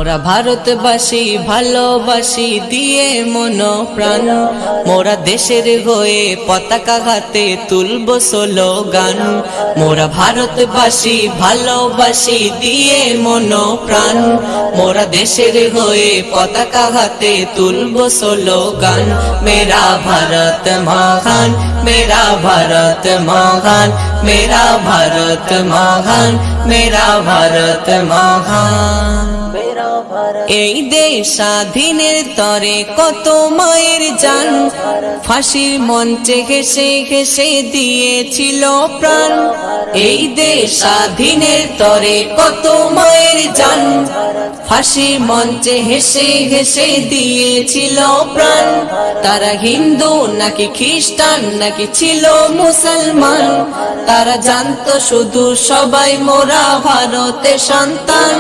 মোরা ভারতবাসী ভালোবাসি দিয়ে মন প্রাণ, মোরা দেশের হয়ে পতাকা হাতে তুলব স্লোগান। মোরা ভারতবাসী ভালোবাসি দিয়ে মন প্রাণ, মোরা দেশের হয়ে পতাকা হাতে তুলব স্লোগান। মেরা ভারত মহান, মেরা ভারত মহান, মেরা ভারত মহান, মেরা ভারত মহান। এই দেশ স্বাধীনের তরে কত মায়ের জান, ফাঁসির মঞ্চে ঘেসে ঘেসে দিয়েছিল প্রাণ। এই দেশ স্বাধীনের তরে কত মায়ের জান, ফাঁসির মঞ্চে হেসে হেসে দিয়েছিল প্রাণ। তারা হিন্দু নাকি খ্রিস্টান নাকি ছিল মুসলমান, তারা জানতো শুধু সবাই মোরা ভারতের সন্তান।